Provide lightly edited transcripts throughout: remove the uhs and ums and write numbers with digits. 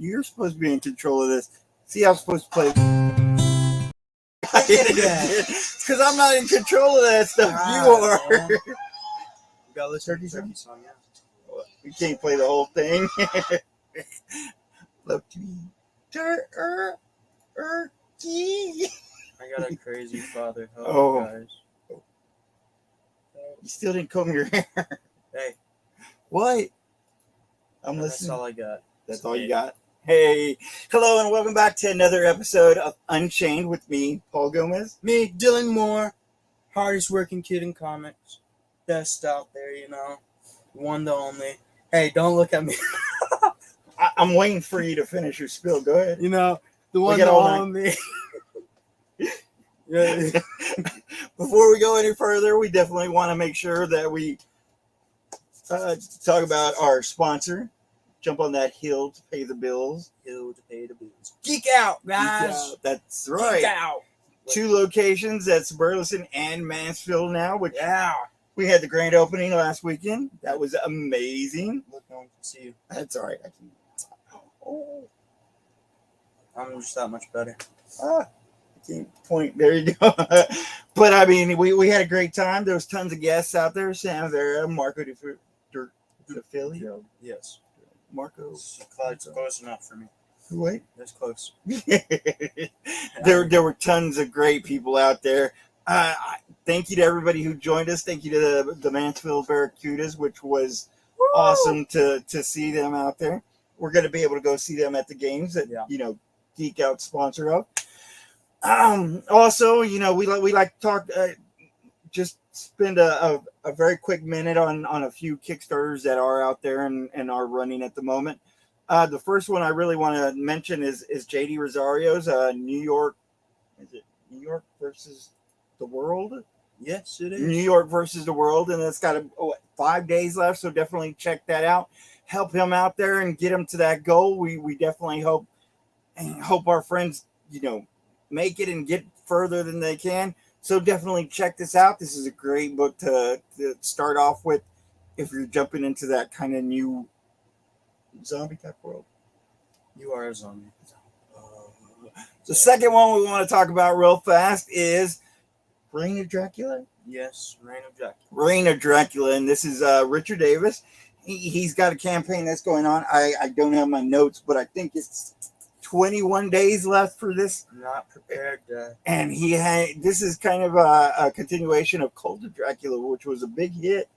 you're supposed to be in control of this. See, I'm supposed to play. It's because I'm not in control of that stuff. You are. You gotta listen to the turkey song, yeah. You can't play the whole thing. Love to be turkey. I got a crazy father. Oh. Guys. You still didn't comb your hair. Hey. What? I'm listening. That's all I got. That's all you got? Hey. Hello and welcome back to another episode of Unchained with me, Paul Gomez. Me, Dylan Moore, hardest working kid in comics. Best out there, One the only. Hey, don't look at me. I'm waiting for you to finish your spill. Go ahead. The one the only. Before we go any further, we definitely want to make sure that we talk about our sponsor. Jump on that hill to pay the bills. Geek out, guys. Geek out. That's right. Geek out. 2 locations. That's Burleson and Mansfield now. Which yeah. We had the grand opening last weekend. That was amazing. Look, no one can see you. That's all right. Oh. I'm just that much better. Point. There you go. But I mean, we had a great time. There was tons of guests out there. Sam Vera, Marco de Philly. Yes. Marco. It's close enough for me. Wait. That's close. There were tons of great people out there. Thank you to everybody who joined us. Thank you to the Mansfield Barracudas, which was awesome to see them out there. We're going to be able to go see them at the games that Geek Out sponsor of. Also, we like to talk. Just spend a very quick minute on a few Kickstarters that are out there and are running at the moment. The first one I really want to mention is JD Rosario's New York. Is it New York versus the World? Yes, it is. New York versus the World, and it's got 5 days left, so definitely check that out. Help him out there and get him to that goal. We definitely hope our friends make it and get further than they can. So definitely check this out. This is a great book to start off with if you're jumping into that kind of new zombie type world. You are a zombie. The second one we want to talk about real fast is Reign of Dracula. Yes, Reign of Dracula. Reign of Dracula, and this is Richard Davis. He's got a campaign that's going on. I don't have my notes, but I think it's 21 days left for this. Not prepared. And this is kind of a continuation of Cult of Dracula, which was a big hit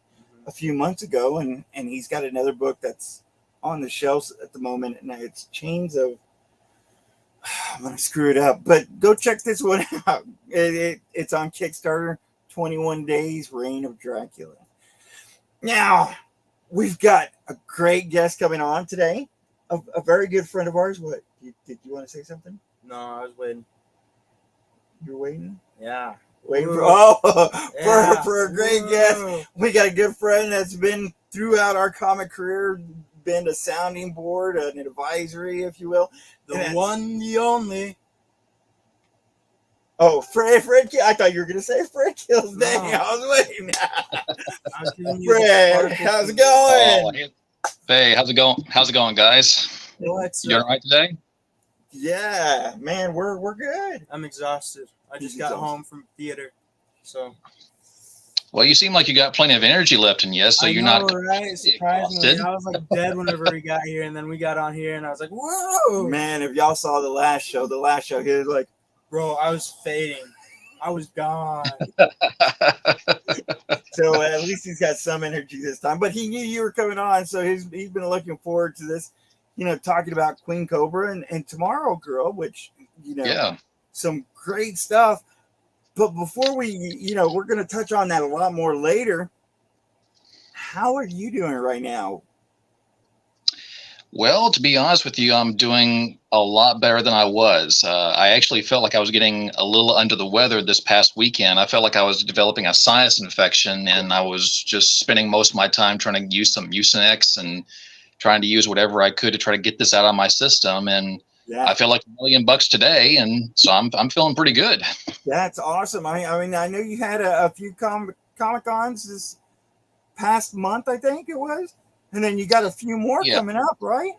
a few months ago, and he's got another book that's on the shelves at the moment, and it's Chains of. I'm gonna screw it up, but go check this one out. It's on Kickstarter. 21 days, Reign of Dracula. Now we've got a great guest coming on today. A very good friend of ours. What? Did you want to say something? No, I was waiting. You're waiting? Yeah. Waiting Ooh. for a great guest. We got a good friend that's been throughout our comic career, been a sounding board, an advisory, if you will. The one, the only. Oh, Fred Keel. I thought you were going to say Fred Keel's name. No. I was waiting. Fred, how's it going? Hey, how's it going? How's it going, guys? What's You all right today? Yeah, man, we're good. I'm exhausted. I just got home from theater, so. Well, you seem like you got plenty of energy left in you, so you're not right? Surprisingly, I was like dead whenever we got here, and then we got on here, and I was like, "Whoa!" Man, if y'all saw the last show, he was like, "Bro, I was fading. I was gone." So at least he's got some energy this time. But he knew you were coming on, so he's been looking forward to this. Talking about Queen Cobra and Tomorrow Girl, which some great stuff. But before we're going to touch on that a lot more later. How are you doing right now? Well, to be honest with you, I'm doing a lot better than I was. I actually felt like I was getting a little under the weather this past weekend. I felt like I was developing a sinus infection, and I was just spending most of my time trying to use some Mucinex and trying to use whatever I could to try to get this out of my system. And I feel like $1 million today, and so I'm feeling pretty good. That's awesome. I mean, I know you had a few Comic-Cons this past month, I think it was, and then you got a few more coming up, right?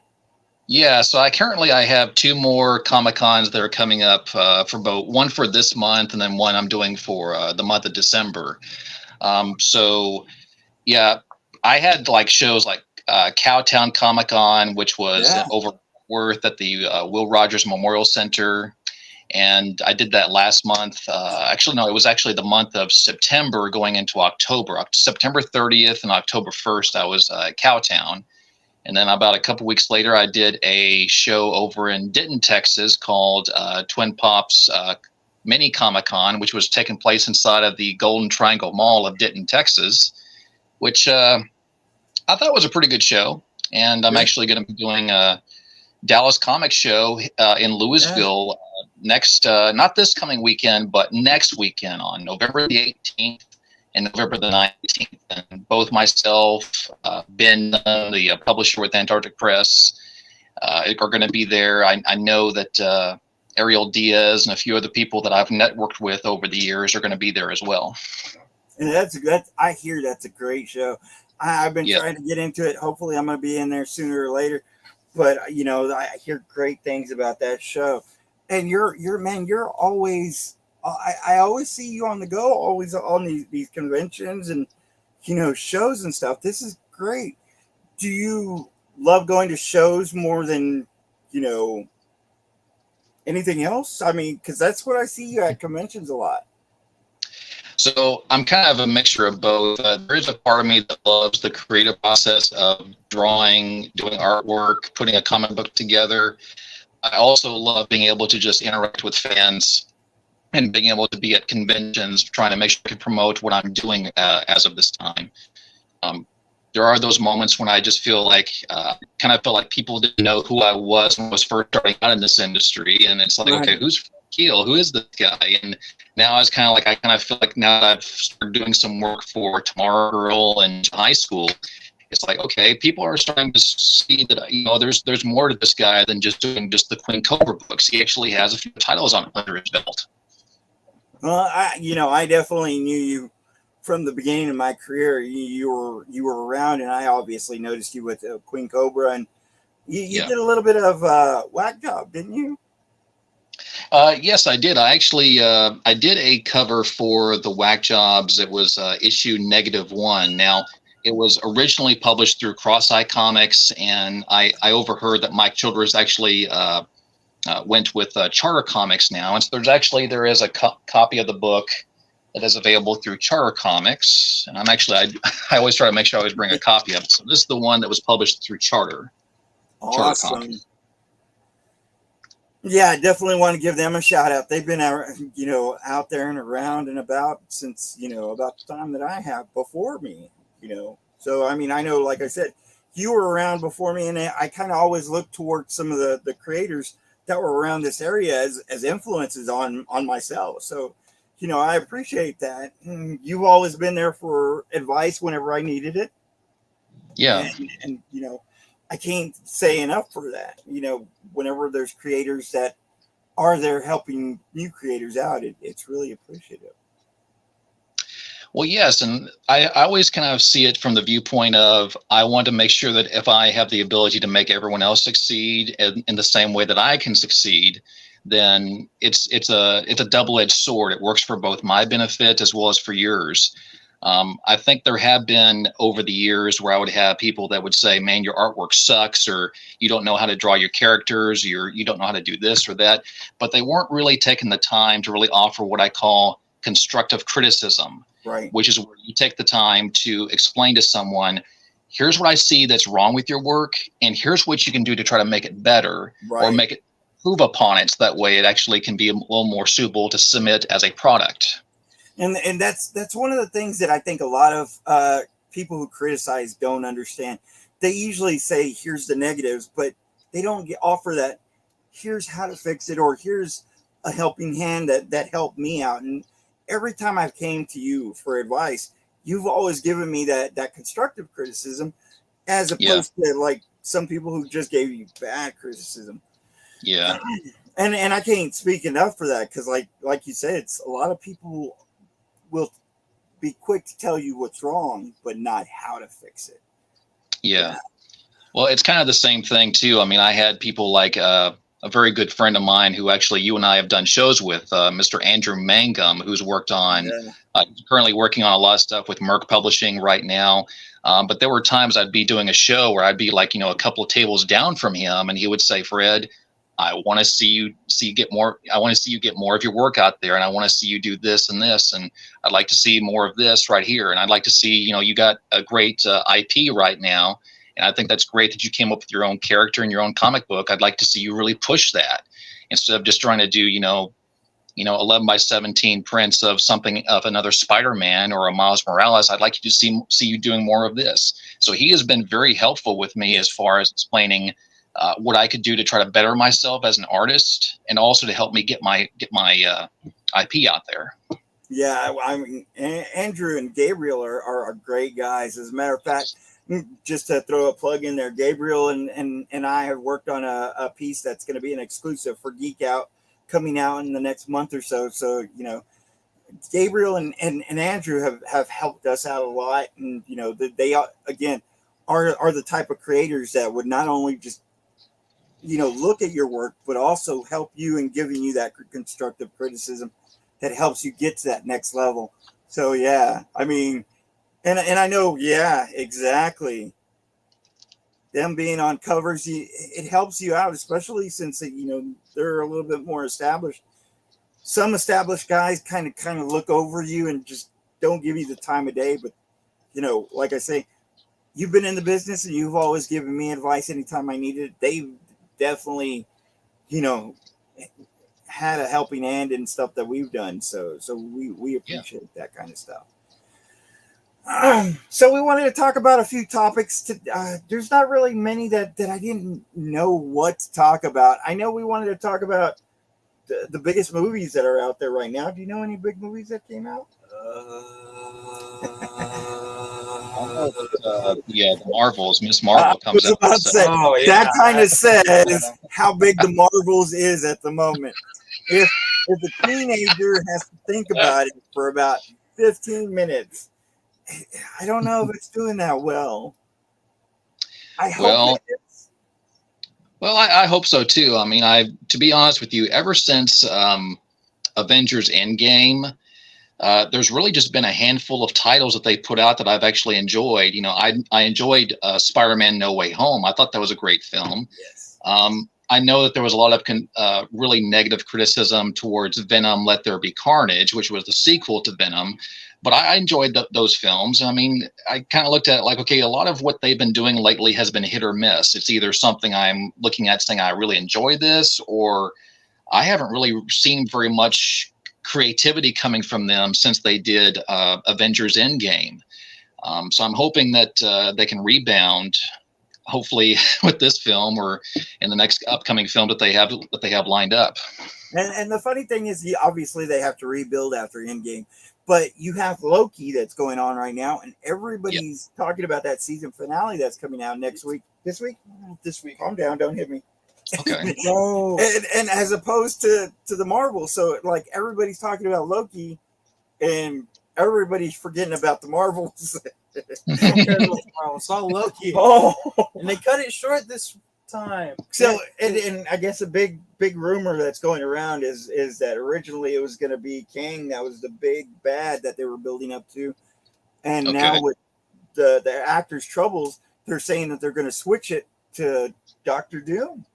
Yeah, so I have two more Comic Cons that are coming up for both one for this month and then one I'm doing for the month of December. So yeah, I had like shows like Cowtown Comic Con, which was Yeah. over Worth at the Will Rogers Memorial Center, and I did that last month. Actually, no, it was actually the month of September going into October. September 30th and October 1st, I was at Cowtown. And then about a couple weeks later, I did a show over in Denton, Texas called Twin Pops Mini Comic Con, which was taking place inside of the Golden Triangle Mall of Denton, Texas, which I thought was a pretty good show. And I'm actually going to be doing a Dallas Comic Show in Louisville next, not this coming weekend, but next weekend on November the 18th and November the 19th. And both myself, Ben, the publisher with Antarctic Press, are going to be there. I know that Ariel Diaz and a few other people that I've networked with over the years are going to be there as well. And I hear that's a great show. I've been trying to get into it. Hopefully I'm going to be in there sooner or later. But, I hear great things about that show. And you're always, I always see you on the go, always on these conventions and, shows and stuff. This is great. Do you love going to shows more than, anything else? I mean, because that's what I see you at conventions a lot. So I'm kind of a mixture of both. There is a part of me that loves the creative process of drawing, doing artwork, putting a comic book together. I also love being able to just interact with fans and being able to be at conventions, trying to make sure I can promote what I'm doing as of this time. There are those moments when I just feel like, kind of felt like people didn't know who I was when I was first starting out in this industry. And it's like, okay, who's Keel? Who is this guy? And now I feel like now that I've started doing some work for Tomorrow Girl and high school, it's like, okay, people are starting to see that, there's more to this guy than just doing just the Queen Cobra books. He actually has a few titles under his belt. Well, I definitely knew you from the beginning of my career. You were around, and I obviously noticed you with Queen Cobra, and you did a little bit of Whack Job, didn't you? Yes, I did. I actually I did a cover for the Whack Jobs. It was issue -1. Now, it was originally published through Cross-Eye Comics, and I overheard that Mike Childress actually went with Charter Comics now. And so there is a copy of the book that is available through Charter Comics. And I always try to make sure I always bring a copy of it. So this is the one that was published through Charter. Awesome. Charter Comics. Yeah, I definitely want to give them a shout out. They've been out there and around and about since, about the time that I have before me, So, I mean, I know, like I said, you were around before me, and I kind of always look towards some of the creators that were around this area as influences on myself. So, I appreciate that. You've always been there for advice whenever I needed it. Yeah. And I can't say enough for that. Whenever there's creators that are there helping new creators out, it's really appreciative. Well, yes, and I always kind of see it from the viewpoint of I want to make sure that if I have the ability to make everyone else succeed in the same way that I can succeed, then it's a double-edged sword. It works for both my benefit as well as for yours. I think there have been over the years where I would have people that would say, man, your artwork sucks, or you don't know how to draw your characters, you don't know how to do this or that, but they weren't really taking the time to really offer what I call constructive criticism, right? Which is where you take the time to explain to someone, here's what I see that's wrong with your work, and here's what you can do to try to make it better, or make it improve upon it, so that way it actually can be a little more suitable to submit as a product. And that's one of the things that I think a lot of people who criticize don't understand. They usually say, here's the negatives, but they don't offer that, here's how to fix it, or here's a helping hand that helped me out. And every time I've came to you for advice, you've always given me that constructive criticism, as opposed to like some people who just gave you bad criticism. Yeah. And I can't speak enough for that, because like you said, it's a lot of people will be quick to tell you what's wrong, but not how to fix it. Yeah. Well, it's kind of the same thing too. I mean, I had people like a very good friend of mine who actually you and I have done shows with, Mr. Andrew Mangum, who's worked on Yeah. currently working on a lot of stuff with Merck Publishing right now. But there were times I'd be doing a show where I'd be like, a couple of tables down from him, and he would say, "Fred, I want to see you get more. I want to see you get more of your work out there, and I want to see you do this and this, and I'd like to see more of this right here, and I'd like to see, you got a great IP right now." And I think that's great that you came up with your own character and your own comic book. I'd like to see you really push that instead of just trying to do, 11 by 17 prints of something of another Spider-Man or a Miles Morales. I'd like you to see you doing more of this. So he has been very helpful with me as far as explaining what I could do to try to better myself as an artist, and also to help me get my IP out there. Yeah, I mean, Andrew and Gabriel are great guys. As a matter of fact, just to throw a plug in there, Gabriel and I have worked on a piece that's going to be an exclusive for Geek Out, coming out in the next month or so. So, Gabriel and Andrew have helped us out a lot. And, they again are the type of creators that would not only just, look at your work, but also help you in giving you that constructive criticism that helps you get to that next level. So, yeah, I mean, and I know, yeah, exactly. Them being on covers, it helps you out, especially since they're a little bit more established. Some established guys kind of look over you and just don't give you the time of day. But like I say, you've been in the business and you've always given me advice anytime I needed it. They've definitely, had a helping hand in stuff that we've done. So we appreciate that kind of stuff. So we wanted to talk about a few topics. There's not really many that I didn't know what to talk about. I know we wanted to talk about the biggest movies that are out there right now. Do you know any big movies that came out? The Marvels. Miss Marvel comes out. That kind of says how big the Marvels is at the moment. If a teenager has to think about it for about 15 minutes, I don't know if it's doing that well. I hope it is. Well, I hope so too. I mean, to be honest with you, ever since Avengers Endgame, there's really just been a handful of titles that they put out that I've actually enjoyed. I enjoyed Spider-Man: No Way Home. I thought that was a great film. Yes. I know that there was a lot of really negative criticism towards Venom: Let There Be Carnage, which was the sequel to Venom. But I enjoyed those films. I mean, I kind of looked at it like, okay, a lot of what they've been doing lately has been hit or miss. It's either something I'm looking at saying I really enjoy this, or I haven't really seen very much creativity coming from them since they did Avengers Endgame. So I'm hoping that they can rebound, hopefully with this film or in the next upcoming film that they have lined up. And the funny thing is, obviously they have to rebuild after Endgame, but you have Loki that's going on right now, and everybody's talking about that season finale that's coming out next week. This week. Calm down, don't hit me. Okay. and as opposed to the Marvel, so like everybody's talking about Loki, and everybody's forgetting about the Marvels. It's all Loki. And they cut it short this time. So, and I guess a big rumor that's going around is that originally it was going to be Kang that was the big bad that they were building up to, and now with the actor's troubles, they're saying that they're going to switch it to Dr. Doom.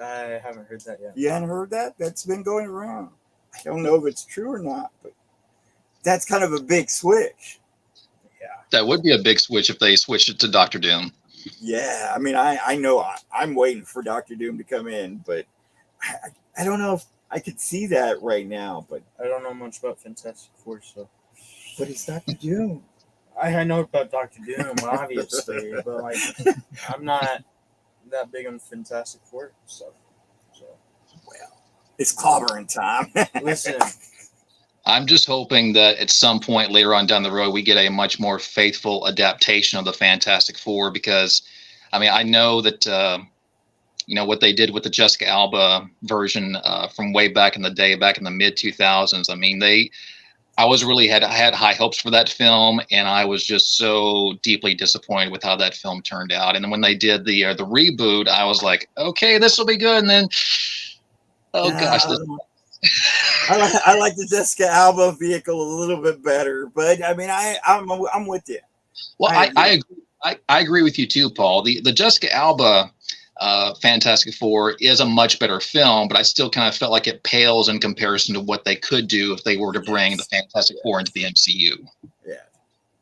I haven't heard that yet. You haven't heard that? That's been going around. I don't know if it's true or not, but that's kind of a big switch. Yeah, that would be a big switch if they switched it to Dr. Doom. Yeah, I mean, I know I'm waiting for Dr. Doom to come in, but I don't know if I could see that right now. But I don't know much about Fantastic Four, so. But it's Dr. Doom. I know about Dr. Doom, obviously, but like, I'm not that big on Fantastic Four stuff. So, well, it's clobbering time. Listen. I'm just hoping that at some point later on down the road, we get a much more faithful adaptation of the Fantastic Four, because, I mean, I know that, what they did with the Jessica Alba version from way back in the day, back in the mid 2000s. I mean, I was really I had high hopes for that film, and I was just so deeply disappointed with how that film turned out. And then when they did the reboot, I was like, okay, this will be good. And then, oh gosh, I like the Jessica Alba vehicle a little bit better, but I mean, I'm with you. Well, I agree with you too, Paul. The Jessica Alba Fantastic Four is a much better film, but I still kind of felt like it pales in comparison to what they could do if they were to bring the Fantastic Four into the MCU.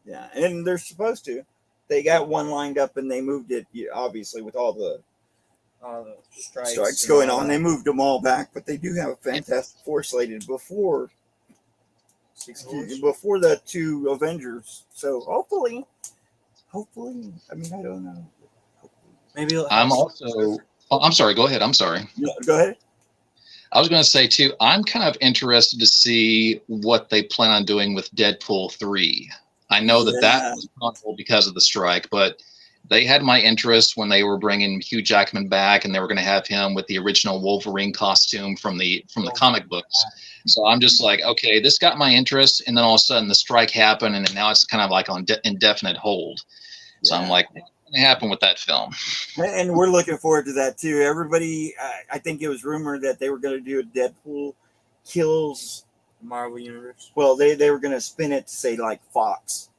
Yeah, and they're supposed to. They got one lined up, and they moved it. Obviously, with all the strikes going on, they moved them all back. But they do have a Fantastic Four slated before the two Avengers. So hopefully, I mean, I don't know. Maybe I'm also. Oh, I'm sorry. Go ahead. I'm sorry. No, go ahead. I was going to say too. I'm kind of interested to see what they plan on doing with Deadpool 3. I know that was possible because of the strike, but they had my interest when they were bringing Hugh Jackman back, and they were going to have him with the original Wolverine costume from the comic books. So I'm just like, okay, this got my interest, and then all of a sudden the strike happened, and now it's kind of like on indefinite hold. So I'm like, what's going to happen with that film? And we're looking forward to that too. Everybody, I think it was rumored that they were going to do a Deadpool kills Marvel Universe. Well, they were going to spin it to say like Fox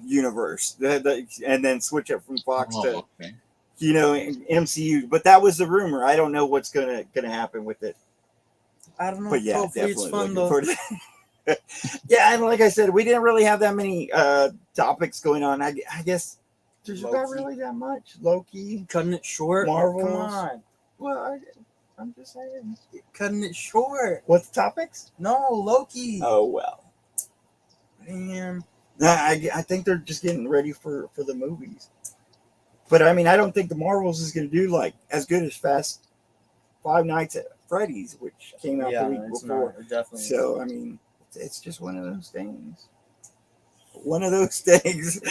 Universe, and then switch it from Fox to MCU. But that was the rumor. I don't know what's going to happen with it. I don't know. But yeah, hopefully definitely it's fun looking though. Yeah, and like I said, we didn't really have that many topics going on. I guess there's not really that much. Loki, cutting it short. Marvel. Come on. Well, I'm just saying, cutting it short. What's the topics? No, Loki. Oh well. Damn. I think they're just getting ready for the movies. But I mean, I don't think the Marvels is going to do like as good as Fast Five Nights at Freddy's, which came out the week before. Definitely. So I mean, it's just one of those things. One of those things.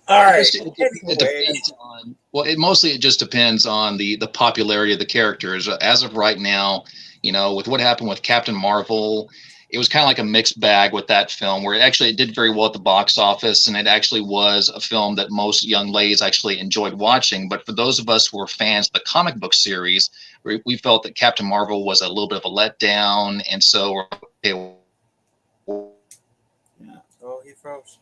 All right. It depends on. Well, it just depends on the popularity of the characters. As of right now, with what happened with Captain Marvel, it was kind of like a mixed bag with that film, where it did very well at the box office, and it actually was a film that most young ladies actually enjoyed watching. But for those of us who are fans of the comic book series, we felt that Captain Marvel was a little bit of a letdown, and so yeah. Oh, he froze.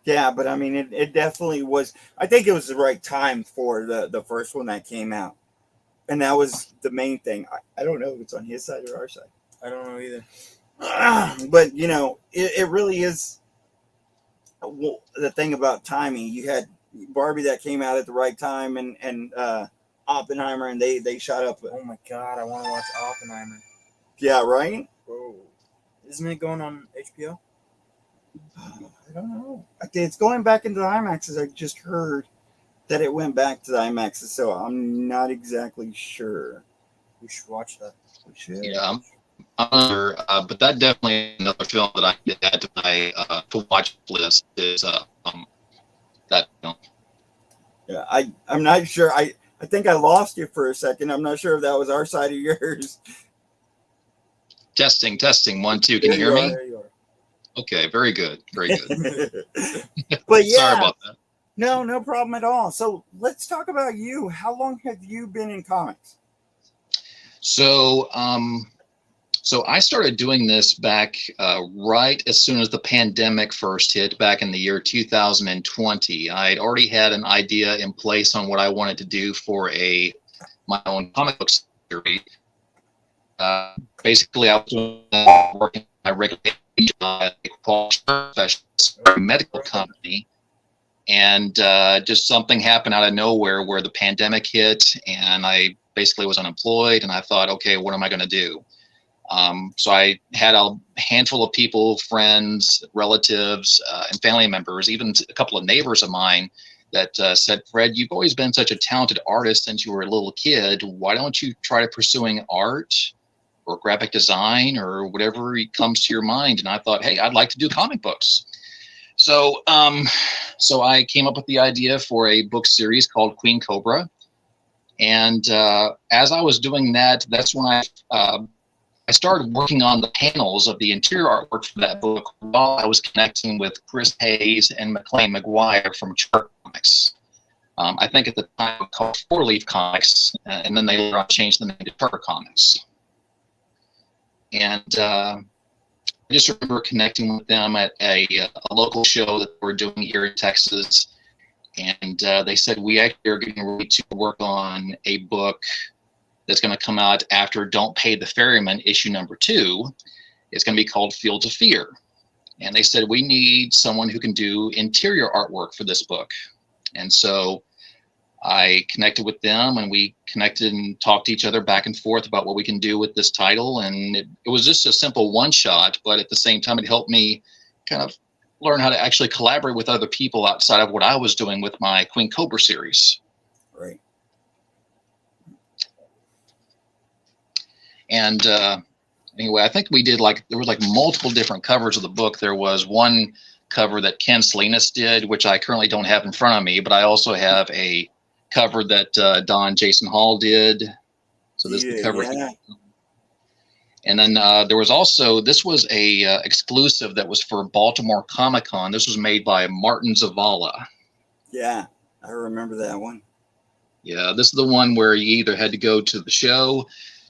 Yeah, but I mean, it definitely was. I think it was the right time for the first one that came out, and that was the main thing. I don't know if it's on his side or our side. I don't know either. But it really is the thing about timing. You had Barbie that came out at the right time, and Oppenheimer, and they shot up. Oh my god, I want to watch Oppenheimer. Yeah, right. Whoa. Isn't it going on HBO? I don't know. It's going back into the IMAXs. I just heard that it went back to the IMAXs, so I'm not exactly sure. We should watch that. We should. Yeah, I'm sure, but that definitely another film that I did add to my to watch list is that film. Yeah, I'm not sure. I think I lost you for a second. I'm not sure if that was our side or yours. Testing 1 2. Can you hear me? There you are. Okay, very good. But yeah, sorry about that. No problem at all. So let's talk about you. How long have you been in comics? So I started doing this back right as soon as the pandemic first hit back in the year 2020. I'd already had an idea in place on what I wanted to do for my own comic book series. Basically, I was working my regular job at a quality specialist for a medical company, and just something happened out of nowhere where the pandemic hit, and I basically was unemployed, and I thought, okay, what am I going to do? So I had a handful of people, friends, relatives, and family members, even a couple of neighbors of mine that said, Fred, you've always been such a talented artist since you were a little kid. Why don't you try pursuing art or graphic design or whatever comes to your mind? And I thought, hey, I'd like to do comic books. So I came up with the idea for a book series called Queen Cobra. And as I was doing that, that's when I I started working on the panels of the interior artwork for that book while I was connecting with Chris Hayes and McLean McGuire from Chart Comics. I think at the time it was called Four Leaf Comics, and then they later on changed the name to Chart Comics. And I just remember connecting with them at a local show that we're doing here in Texas. And they said, we actually are getting ready to work on a book that's going to come out after Don't Pay the Ferryman, issue number 2. It's going to be called Fields of Fear. And they said, we need someone who can do interior artwork for this book. And so I connected with them, and we connected and talked to each other back and forth about what we can do with this title. And it was just a simple one-shot, but at the same time, it helped me kind of learn how to actually collaborate with other people outside of what I was doing with my Queen Cobra series. Right. And anyway, I think we did there was multiple different covers of the book. There was one cover that Ken Salinas did, which I currently don't have in front of me, but I also have a cover that Don Jason Hall did. So this is the cover. Yeah. And then there was also, this was a exclusive that was for Baltimore Comic-Con. This was made by Martin Zavala. Yeah, I remember that one. Yeah, this is the one where you either had to go to the show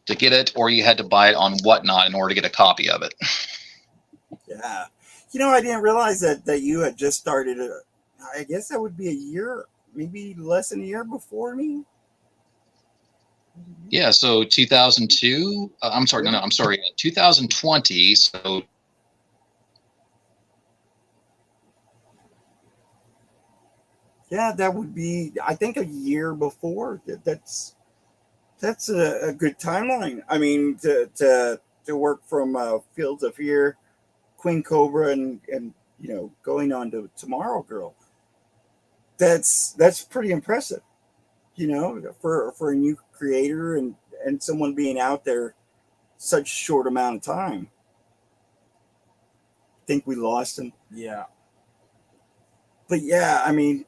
to get it, or you had to buy it on Whatnot in order to get a copy of it. Yeah. I didn't realize that you had just started. I guess that would be a year, maybe less than a year before me. Yeah, so 2002. I'm sorry, 2020. So Yeah, that would be, I think, a year before. That's a good timeline. I mean, to work from Fields of Fear, Queen Cobra, and going on to Tomorrow Girl. That's pretty impressive. For a new creator and someone being out there such short amount of time. I think we lost him. Yeah. But yeah, I mean,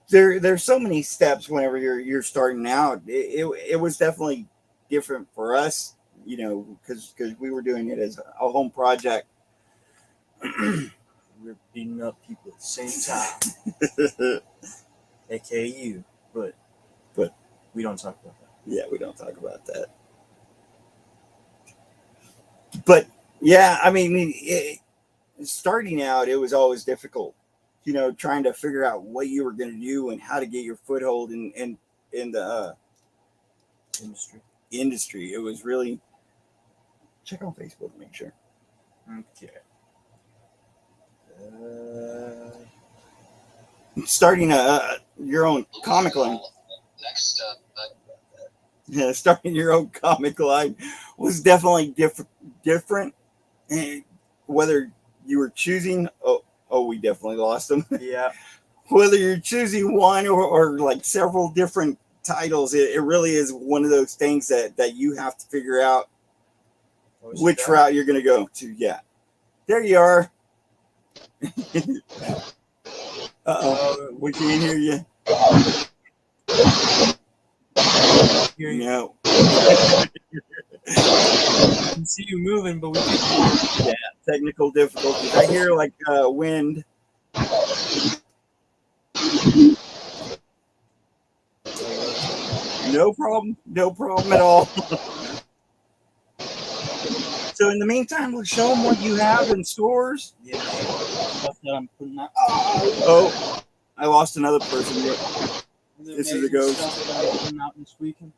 there's so many steps whenever you're starting out. It was definitely different for us, because we were doing it as a home project. We were beating up people at the same time. AKA you. But we don't talk about that. Yeah, we don't talk about that. But yeah, I mean, starting out, it was always difficult, trying to figure out what you were going to do and how to get your foothold in the industry. It was really, check on Facebook to make sure. Okay. Starting your own comic line. next step. Yeah, starting your own comic line was definitely different. And whether you were choosing, we definitely lost them. Yeah. Whether you're choosing one or like several different titles, it really is one of those things that you have to figure out which route you're going to go to. Yeah. There you are. We can't hear you. No. I can see you moving, but we can't. Yeah, technical difficulties. I hear like wind. No problem at all. So in the meantime, we'll show them what you have in stores. Yeah. Stuff that I'm putting out. Oh, I lost another person. This is a ghost. Stuff that I'm putting out this weekend.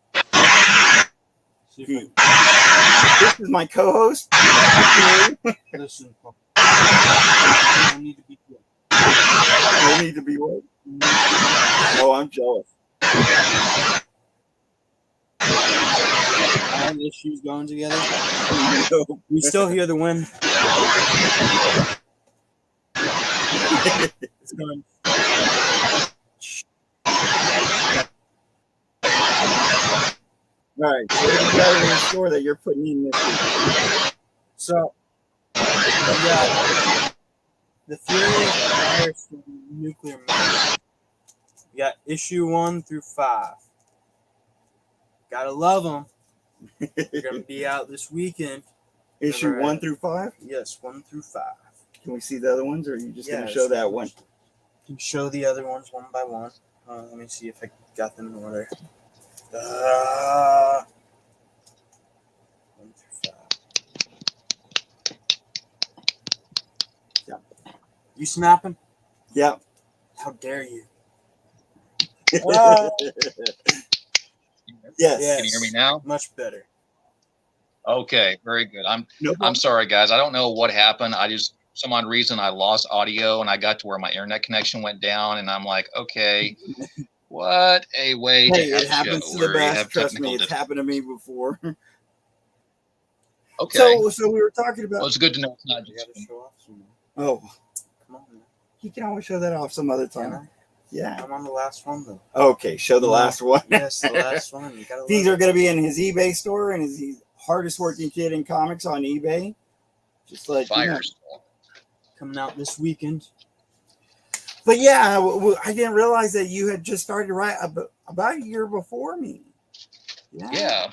This is my co-host. Listen, I don't need to be good. I need to be what? Oh, I'm jealous. All the issues going together. No. We still hear the wind. It's going. All right. So what do you got in your store that you're putting in this week? So, yeah, the Furious Fires from Nuclear Man. We got issue 1 through 5. Gotta love them. They're gonna be out this weekend. Issue Never 1 had- through 5? Yes, 1 through 5. Can we see the other ones, or are you just going to show it's that one? You can show the other ones one by one. Let me see if I got them in order. 1 through 5. Yeah. You snapping? Yep. How dare you? Yes. Yes. Can you hear me now? Much better. Okay, very good. No I'm problem. sorry, guys. I don't know what happened. Some odd reason I lost audio, and I got to where my internet connection went down, and I'm like, okay, what a way Hey, to have it a show happens to the where you best. have Trust me, technical it's difficulties. happened to me before. Okay. So we were talking Well, about. it's good to know it's not You just gotta show off some more. Oh, Come on, man. you can always show that off some other Can time. I? Yeah. I'm on the last one though. Okay, show the No. last one. Yes, the last one. You gotta. These love are going to be in his eBay store, and he's the hardest working kid in comics on eBay. Just like you know. Firestorm. coming out this weekend. But yeah, I didn't realize that you had just started right about a year before me. Yeah.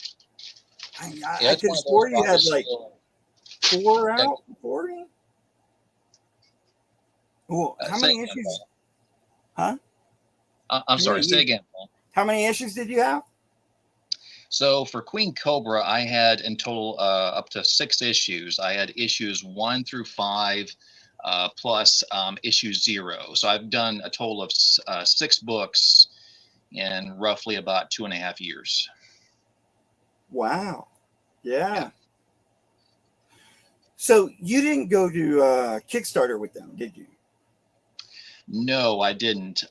I It's could one of those swear you where I had was like still- 4 out before me. Well, how say many again, issues? Paul. I'm sorry. many Say you- again, Paul. How many issues did you have? So for Queen Cobra, I had in total up to 6 issues. I had issues 1 through 5, plus issue 0. So I've done a total of 6 books in roughly about 2.5 years. Wow. Yeah. So you didn't go to Kickstarter with them, did you? No, I didn't.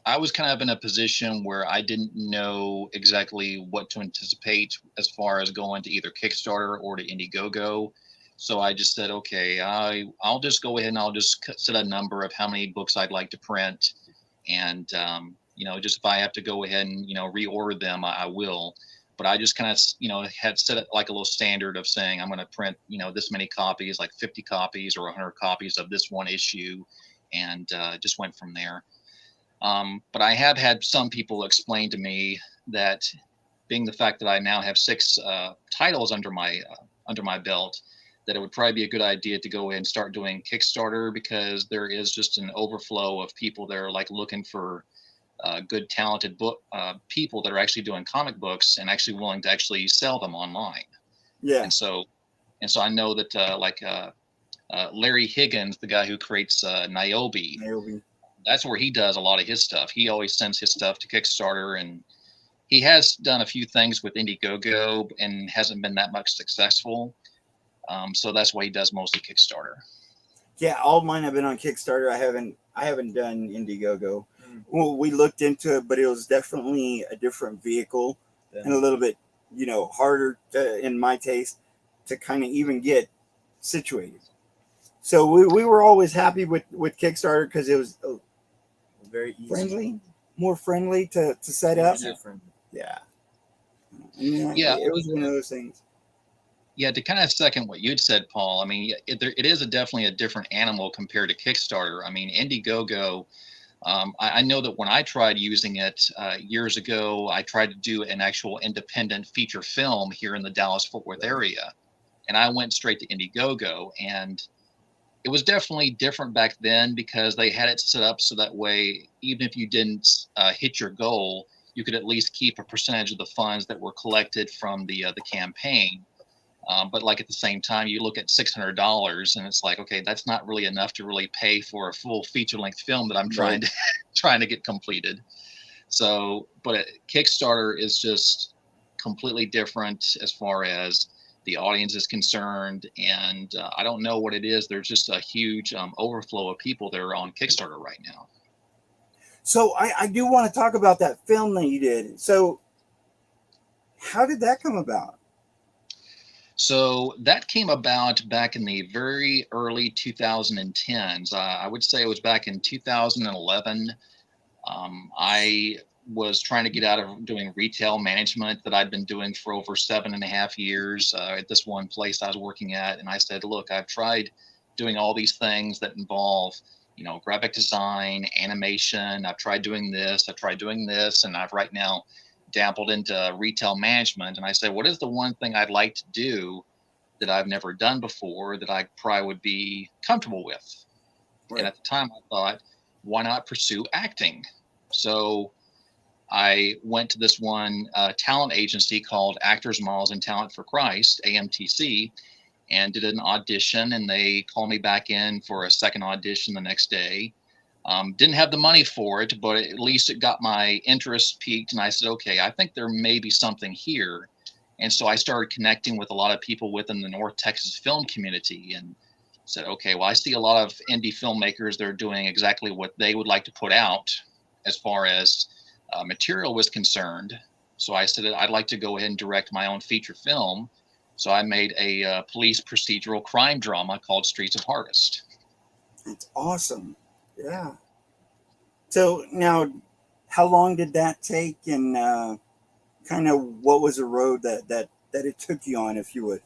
I was kind of in a position where I didn't know exactly what to anticipate as far as going to either Kickstarter or to Indiegogo. So I just said, okay, I'll just go ahead and I'll just set a number of how many books I'd like to print. And, just if I have to go ahead and, reorder them, I will. But I just kind of, had set it like a little standard of saying, I'm going to print, this many copies, like 50 copies or 100 copies of this one issue. And just went from there. But I have had some people explain to me that, being the fact that I now have 6 titles under my belt, that it would probably be a good idea to go ahead and start doing Kickstarter, because there is just an overflow of people that are like looking for good, talented people that are actually doing comic books and actually willing to actually sell them online. Yeah. And so I know that Larry Higgins, the guy who creates Niobe, that's where he does a lot of his stuff. He always sends his stuff to Kickstarter, and he has done a few things with Indiegogo and hasn't been that much successful. So that's why he does mostly Kickstarter. Yeah, all mine have been on Kickstarter. I haven't done Indiegogo. Well, we looked into it, but it was definitely a different vehicle and a little bit, harder in my taste to kind of even get situated. So we were always happy with Kickstarter because it was Very easy. more friendly to set up. Different. Yeah. Yeah. It was one of those things. Yeah, to kind of second what you'd said, Paul, I mean, it is definitely a different animal compared to Kickstarter. I mean, Indiegogo, I know that when I tried using it years ago, I tried to do an actual independent feature film here in the Dallas-Fort Worth area, and I went straight to Indiegogo, and it was definitely different back then because they had it set up so that way, even if you didn't hit your goal, you could at least keep a percentage of the funds that were collected from the campaign. But like at the same time, you look at $600 and it's like, okay, that's not really enough to really pay for a full feature-length film that I'm trying to get completed. So, but Kickstarter is just completely different as far as the audience is concerned, and I don't know what it is. There's just a huge overflow of people that are on Kickstarter right now. So I do want to talk about that film that you did. So how did that come about? So that came about back in the very early 2010s. I would say it was back in 2011. I was trying to get out of doing retail management that I'd been doing for over 7.5 years at this one place I was working at. And I said, look, I've tried doing all these things that involve, graphic design, animation. I've tried doing this, and I've right now dabbled into retail management. And I said, what is the one thing I'd like to do that I've never done before that I probably would be comfortable with. Right. And at the time I thought, why not pursue acting? So I went to this one talent agency called Actors, Models, and Talent for Christ, AMTC, and did an audition, and they called me back in for a second audition the next day. Didn't have the money for it, but at least it got my interest piqued, and I said, okay, I think there may be something here. And so I started connecting with a lot of people within the North Texas film community and said, okay, well, I see a lot of indie filmmakers that are doing exactly what they would like to put out as far as material was concerned. So I said that I'd like to go ahead and direct my own feature film. So I made a police procedural crime drama called Streets of Harvest. That's awesome. Yeah. So now, how long did that take, and kind of what was the road that it took you on, if you would?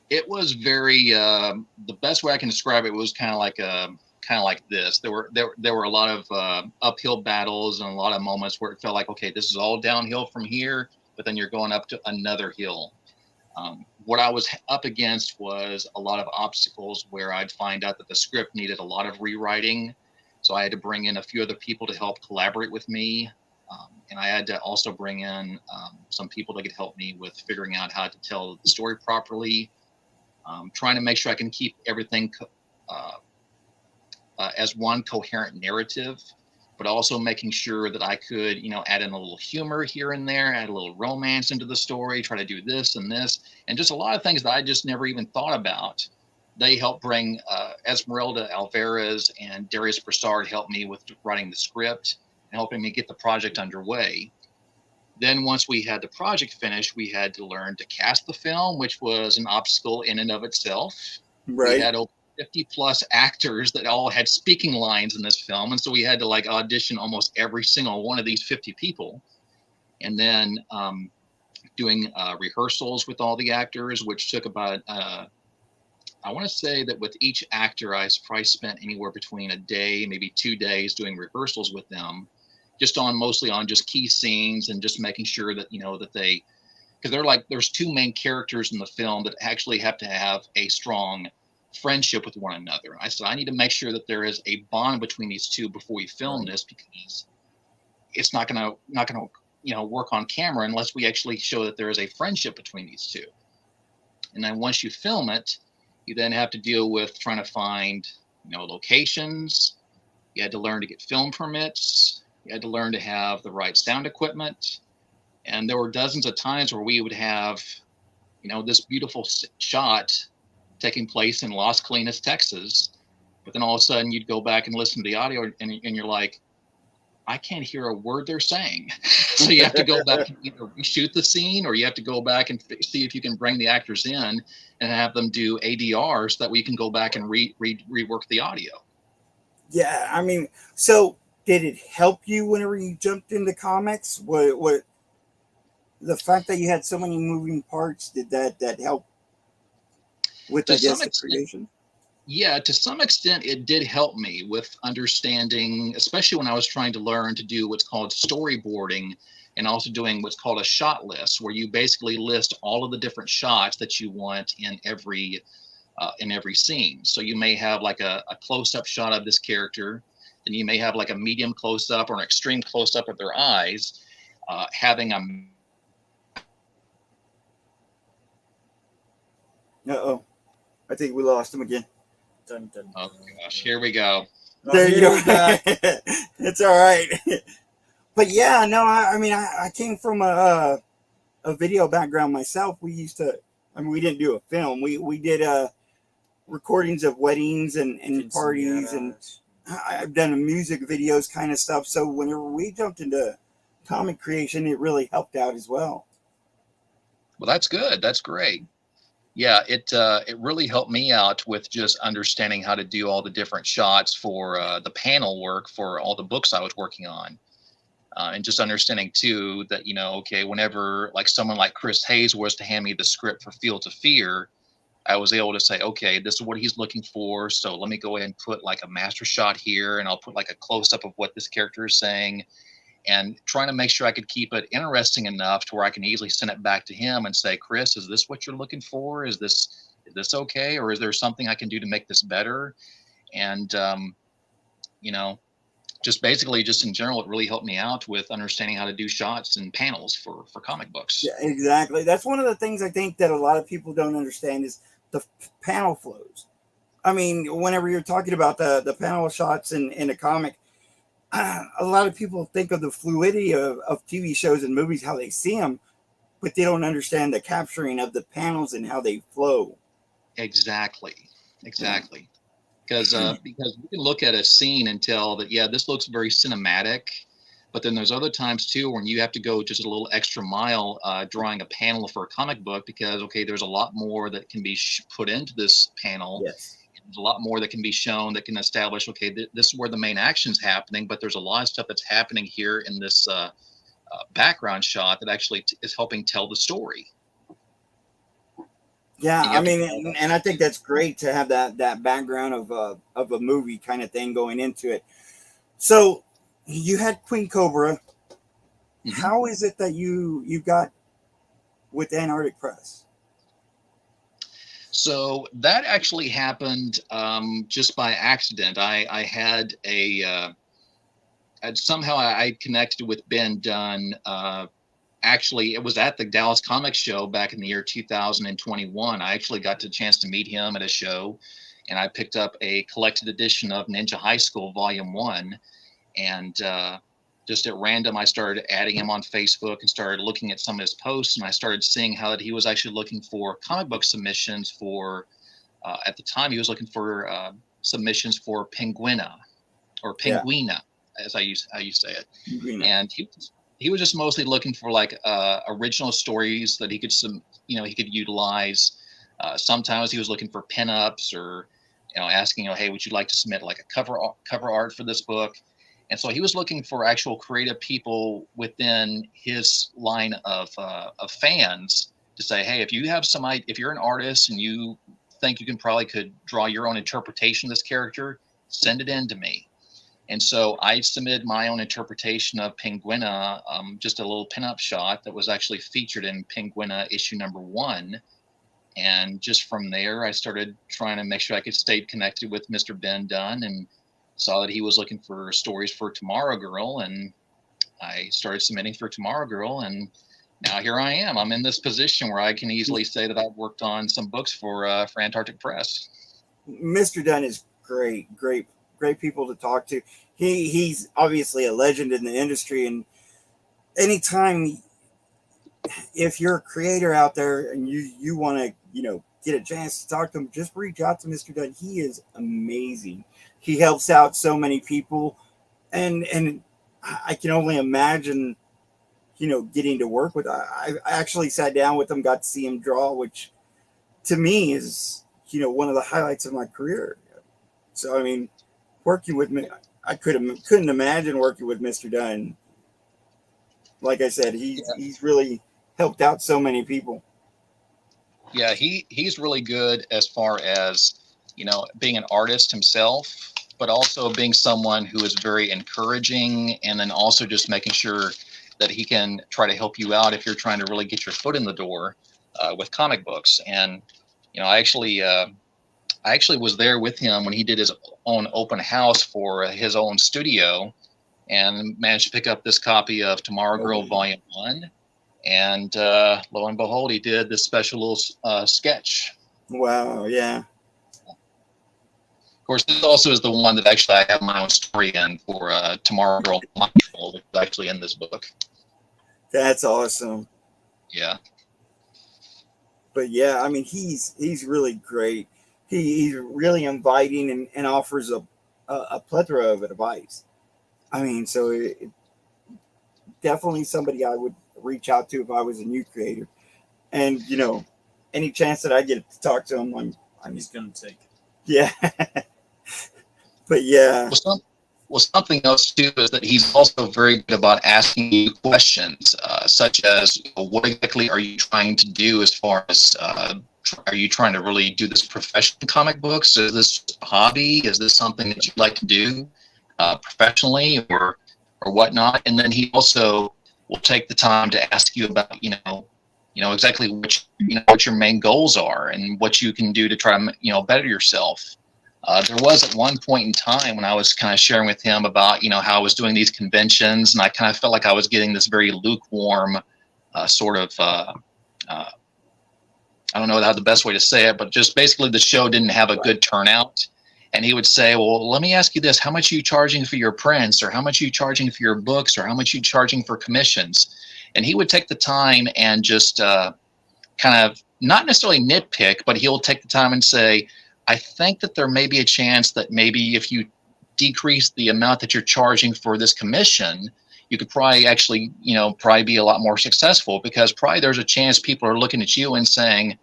It was very the best way I can describe it was kind of like this. There were a lot of uphill battles and a lot of moments where it felt like, okay, this is all downhill from here, but then you're going up to another hill. What I was up against was a lot of obstacles where I'd find out that the script needed a lot of rewriting. So I had to bring in a few other people to help collaborate with me. And I had to also bring in some people that could help me with figuring out how to tell the story properly, trying to make sure I can keep everything as one coherent narrative, but also making sure that I could, add in a little humor here and there, add a little romance into the story, try to do this, and just a lot of things that I just never even thought about. They helped bring Esmeralda Alvarez and Darius Broussard helped me with writing the script and helping me get the project underway. Then once we had the project finished, we had to learn to cast the film, which was an obstacle in and of itself. Right. We had over 50 plus actors that all had speaking lines in this film. And so we had to audition almost every single one of these 50 people. And then doing rehearsals with all the actors, which took about, I want to say that with each actor, I probably spent anywhere between a day, maybe 2 days doing rehearsals with them, mostly on just key scenes and just making sure that, because there's two main characters in the film that actually have to have a strong friendship with one another. I said, I need to make sure that there is a bond between these two before we film this, because it's not gonna work on camera unless we actually show that there is a friendship between these two. And then once you film it, you then have to deal with trying to find, locations. You had to learn to get film permits. You had to learn to have the right sound equipment. And there were dozens of times where we would have, this beautiful shot taking place in Las Colinas, Texas. But then all of a sudden you'd go back and listen to the audio and you're like, I can't hear a word they're saying. So you have to go back and either reshoot the scene, or you have to go back and see if you can bring the actors in and have them do ADR so that we can go back and rework the audio. Yeah. I mean, so did it help you whenever you jumped into comics? What the fact that you had so many moving parts, did that help with, I guess, the creation? Yeah, to some extent, it did help me with understanding, especially when I was trying to learn to do what's called storyboarding and also doing what's called a shot list, where you basically list all of the different shots that you want in every scene. So you may have like a close-up shot of this character, then you may have like a medium close-up or an extreme close-up of their eyes, having a... Uh-oh. I think we lost him again. Dun, dun, Oh gosh, here we go. There you go. It's all right. But yeah, no, I mean, I came from a video background myself. We used to, we didn't do a film. We did recordings of weddings and parties, and I've done music videos kind of stuff. So whenever we jumped into comic creation, it really helped out as well. Well, that's good. That's great. Yeah, it really helped me out with just understanding how to do all the different shots for the panel work for all the books I was working on. And just understanding too that, okay, whenever like someone like Chris Hayes was to hand me the script for Feel to Fear, I was able to say, okay, this is what he's looking for. So let me go ahead and put like a master shot here, and I'll put like a close up of what this character is saying. and trying to make sure I could keep it interesting enough to where I can easily send it back to him and say, Chris, is this what you're looking for? Is this okay? Or is there something I can do to make this better? And, you know, just basically just in general, it really helped me out with understanding how to do shots and panels for comic books. Yeah, exactly. That's one of the things I think that a lot of people don't understand is the panel flows. I mean, whenever you're talking about the panel shots in a comic, a lot of people think of the fluidity of TV shows and movies, how they see them, but they don't understand the capturing of the panels and how they flow. Exactly. Because we can look at a scene and tell that, yeah, this looks very cinematic, but then there's other times too when you have to go just a little extra mile drawing a panel for a comic book because, okay, there's a lot more that can be put into this panel. Yes. There's a lot more that can be shown that can establish, okay, this is where the main action's happening, but there's a lot of stuff that's happening here in this background shot that actually is helping tell the story. Yeah, I mean, and I think that's great to have that background of a movie kind of thing going into it. So you had Queen Cobra. Mm-hmm. How is it that you got with Antarctic Press? So that actually happened just by accident. I had somehow I connected with Ben Dunn. Actually, it was at the Dallas Comic Show back in the year 2021. I actually got the chance to meet him at a show, and I picked up a collected edition of Ninja High School Volume 1. And just at random, I started adding him on Facebook and started looking at some of his posts, and I started seeing how that he was actually looking for comic book submissions for, at the time, he was looking for submissions for Penguina, or Penguina, as how you say it. Penguina. And he was just mostly looking for like original stories that he could he could utilize. Sometimes he was looking for pinups or asking hey, would you like to submit like a cover art for this book? And so he was looking for actual creative people within his line of fans to say, hey, if you're an artist and you think you could draw your own interpretation of this character, send it in to me. And so I submitted my own interpretation of Penguina, just a little pinup shot that was actually featured in Penguina issue number 1. And just from there, I started trying to make sure I could stay connected with Mr. Ben Dunn and saw that he was looking for stories for Tomorrow Girl. And I started submitting for Tomorrow Girl. And now here I am. I'm in this position where I can easily say that I've worked on some books for Antarctic Press. Mr. Dunn is great people to talk to. He's obviously a legend in the industry, and anytime if you're a creator out there and you want to get a chance to talk to him, just reach out to Mr. Dunn. He is amazing. He helps out so many people, and I can only imagine getting to work with. I actually sat down with him, got to see him draw, which to me is one of the highlights of my career. So I mean, working with me, I couldn't imagine working with Mr. Dunn. Like I said, he's really helped out so many people. Yeah, he's really good as far as being an artist himself, but also being someone who is very encouraging, and then also just making sure that he can try to help you out if you're trying to really get your foot in the door with comic books. And I actually was there with him when he did his own open house for his own studio, and managed to pick up this copy of Tomorrow Girl Volume 1. And lo and behold, he did this special little sketch. Wow, yeah. Of course, this also is the one that actually I have my own story in for Tomorrow Girl, which is actually in this book. That's awesome. Yeah. But yeah, I mean, he's really great. He's really inviting and offers a plethora of advice. I mean, so definitely somebody I would reach out to if I was a new creator. And, any chance that I get to talk to him, I'm just going to take it. Yeah. But yeah. Well, something else too is that he's also very good about asking you questions, such as what exactly are you trying to do as far as are you trying to really do this professional comic books? Is this a hobby? Is this something that you'd like to do professionally? Or or whatnot. And then he also will take the time to ask you about, exactly what your main goals are and what you can do to try to, better yourself. There was at one point in time when I was kind of sharing with him about, how I was doing these conventions, and I kind of felt like I was getting this very lukewarm sort of, I don't know how the best way to say it, but just basically the show didn't have a good turnout. And he would say, well, let me ask you this. How much are you charging for your prints, or how much are you charging for your books, or how much are you charging for commissions? And he would take the time and just kind of not necessarily nitpick, but he'll take the time and say, I think that there may be a chance that maybe if you decrease the amount that you're charging for this commission, you could probably actually, probably be a lot more successful, because probably there's a chance people are looking at you and saying,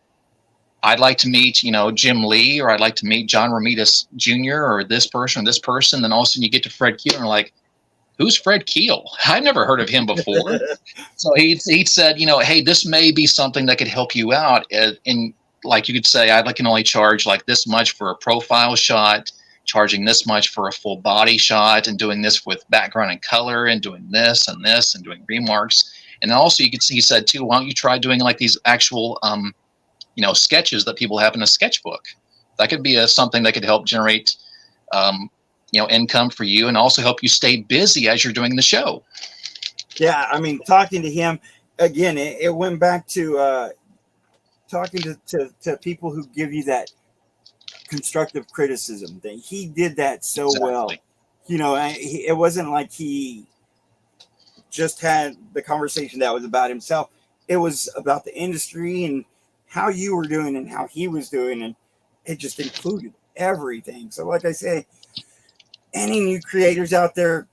I'd like to meet, Jim Lee, or I'd like to meet John Romita Jr. or this person. Then all of a sudden you get to Fred Keel and you're like, who's Fred Keel? I've never heard of him before. So he said, hey, this may be something that could help you out. And like you could say, I can only charge like this much for a profile shot, charging this much for a full body shot, and doing this with background and color, and doing this and this, and doing remarks. And also you could see, he said too, why don't you try doing like these actual, sketches that people have in a sketchbook? That could be something that could help generate, income for you, and also help you stay busy as you're doing the show. Yeah, I mean, talking to him again, it went back to talking to people who give you that constructive criticism thing. He did that so well. It wasn't like he just had the conversation that was about himself. It was about the industry and how you were doing and how he was doing, and it just included everything. So like I say, any new creators out there,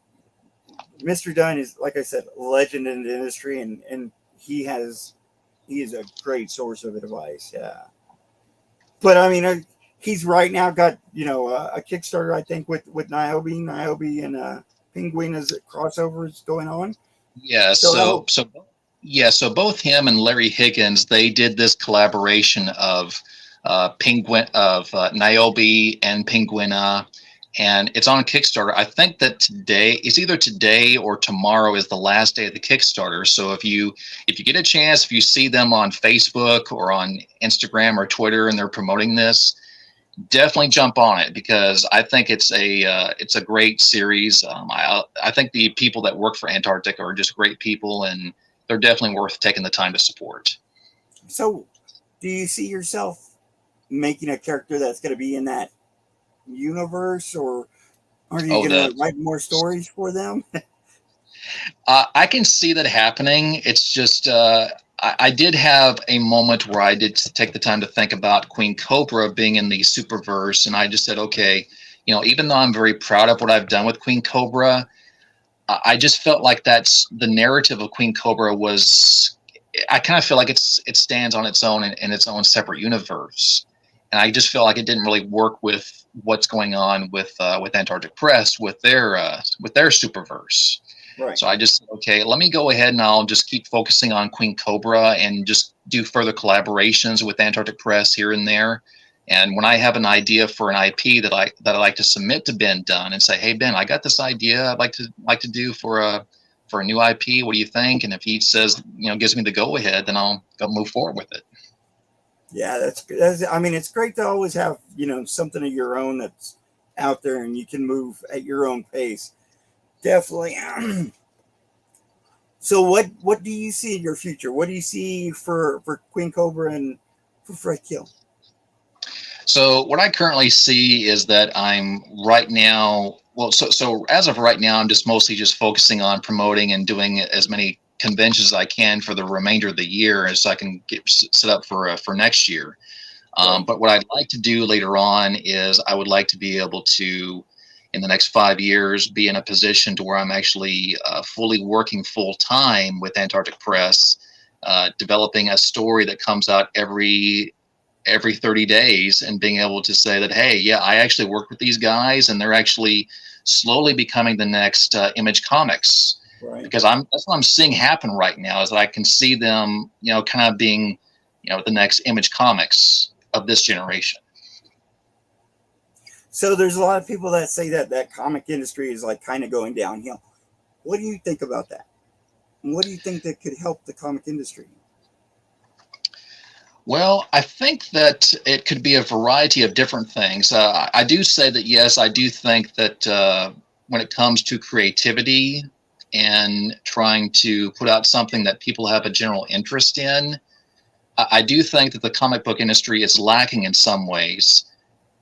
Mr. Dunn is, like I said, a legend in the industry, and he is a great source of advice. Yeah. But I mean, he's right now got, a Kickstarter, I think, with Niobe and Penguin as crossovers going on. Yeah. So both him and Larry Higgins, they did this collaboration of Penguin, of Niobe and Penguina, and it's on Kickstarter. I think that it's either today or tomorrow is the last day of the Kickstarter. So if you get a chance, if you see them on Facebook or on Instagram or Twitter and they're promoting this, definitely jump on it, because I think it's a great series. I think the people that work for Antarctic are just great people, and they're definitely worth taking the time to support. So, do you see yourself making a character that's going to be in that universe, or are you going to write more stories for them? I can see that happening. It's just I did have a moment where I did take the time to think about Queen Cobra being in the Superverse, and I just said, okay, even though I'm very proud of what I've done with Queen Cobra, I just felt like that's the narrative of Queen Cobra was. I kind of feel like it stands on its own in its own separate universe, and I just feel like it didn't really work with what's going on with Antarctic Press with their Superverse. Right. So I just said, okay, let me go ahead and I'll just keep focusing on Queen Cobra and just do further collaborations with Antarctic Press here and there. And when I have an idea for an IP that I like to submit to Ben Dunn and say, hey Ben, I got this idea I'd like to do for a new IP. What do you think? And if he says, gives me the go ahead, then I'll go move forward with it. Yeah, that's I mean, it's great to always have, something of your own that's out there and you can move at your own pace. Definitely. So what do you see in your future? What do you see for Queen Cobra and for Fred Keel? So what I currently see is that I'm right now, so as of right now, I'm just mostly just focusing on promoting and doing as many conventions as I can for the remainder of the year, so I can get set up for next year. But what I'd like to do later on is I would like to be able to, in the next 5 years, be in a position to where I'm actually fully working full time with Antarctic Press, developing a story that comes out every 30 days and being able to say that, hey, yeah, I actually work with these guys and they're actually slowly becoming the next Image Comics. Right. Because that's what I'm seeing happen right now, is that I can see them, kind of being, the next Image Comics of this generation. So there's a lot of people that say that comic industry is like kind of going downhill. What do you think about that? And what do you think that could help the comic industry? Well, I think that it could be a variety of different things. I do say that, yes, I do think that when it comes to creativity and trying to put out something that people have a general interest in, I do think that the comic book industry is lacking in some ways.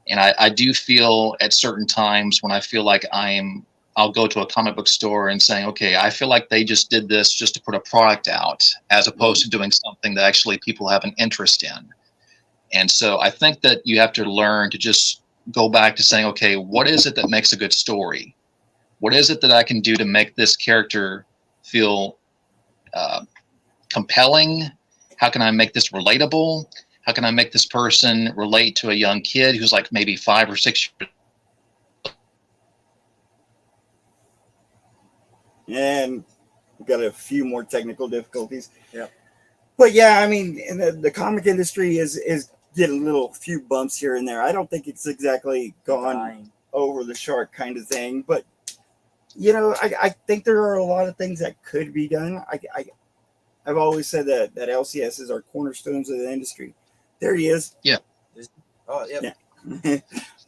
And I do feel at certain times when I feel like I'll go to a comic book store and saying, okay, I feel like they just did this just to put a product out, as opposed to doing something that actually people have an interest in. And so I think that you have to learn to just go back to saying, okay, what is it that makes a good story? What is it that I can do to make this character feel compelling? How can I make this relatable? How can I make this person relate to a young kid who's like maybe 5 or 6 years? And we've got a few more technical difficulties. Yep. But yeah, I mean, the comic industry is getting a few bumps here and there. I don't think it's exactly gone over the shark kind of thing, but I think there are a lot of things that could be done. I've always said that LCSs are cornerstones of the industry. There he is. Yeah. Oh, yep. Yeah.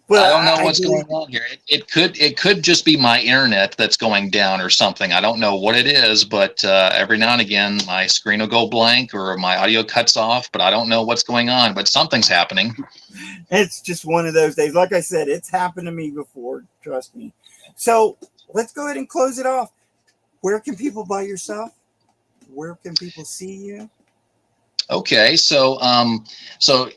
But I don't know what's going on here. It could just be my internet that's going down or something. I don't know what it is, but every now and again my screen will go blank or my audio cuts off, but I don't know what's going on, but something's happening. It's just one of those days. Like I said, it's happened to me before, trust me. So let's go ahead and close it off. Where can people buy your stuff? Where can people see you? Okay, so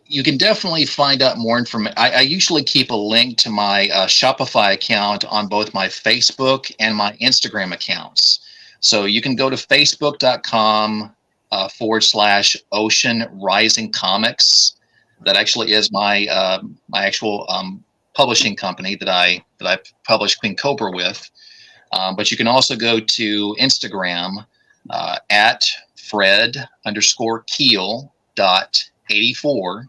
you can definitely find out more information. I usually keep a link to my Shopify account on both my Facebook and my Instagram accounts. So you can go to facebook.com /Ocean Rising Comics. That actually is my my actual publishing company that I publish Queen Cobra with. But you can also go to Instagram at Fred_Keel.84.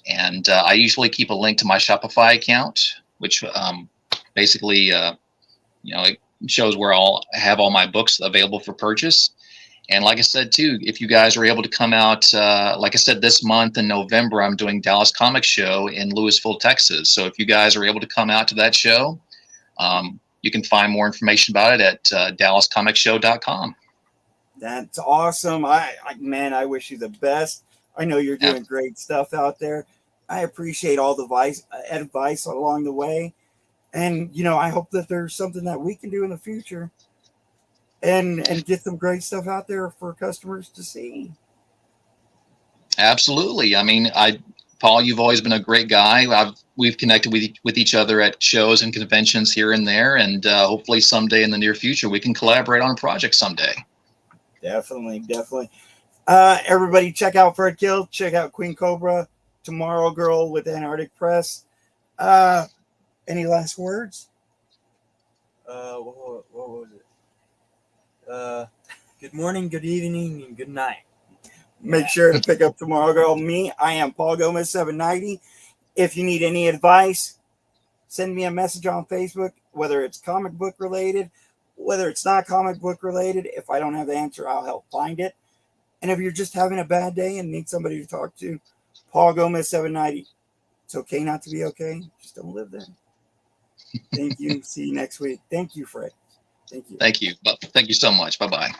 And I usually keep a link to my Shopify account, which basically, it shows where I'll have all my books available for purchase. And like I said, too, if you guys are able to come out, like I said, this month in November, I'm doing Dallas Comic Show in Louisville, Texas. So if you guys are able to come out to that show, you can find more information about it at DallasComicShow.com. That's awesome. I wish you the best. I know you're doing great stuff out there. I appreciate all the advice along the way. And, I hope that there's something that we can do in the future and get some great stuff out there for customers to see. Absolutely. I mean, Paul, you've always been a great guy. We've connected with each other at shows and conventions here and there. And hopefully someday in the near future, we can collaborate on a project someday. Definitely. Everybody check out Fred Keel. Check out Queen Cobra, Tomorrow Girl with Antarctic Press. Any last words? What was it? Good morning, good evening, and good night. Make sure to pick up Tomorrow Girl. I am Paul Gomez 790. If you need any advice, send me a message on Facebook, whether it's comic book related, whether it's not comic book related. If I don't have the answer, I'll help find it. And if you're just having a bad day and need somebody to talk to, Paul Gomez 790. It's okay not to be okay. Just don't live there. Thank you. See you next week. Thank you, Fred. Thank you. Thank you. Thank you so much. Bye-bye.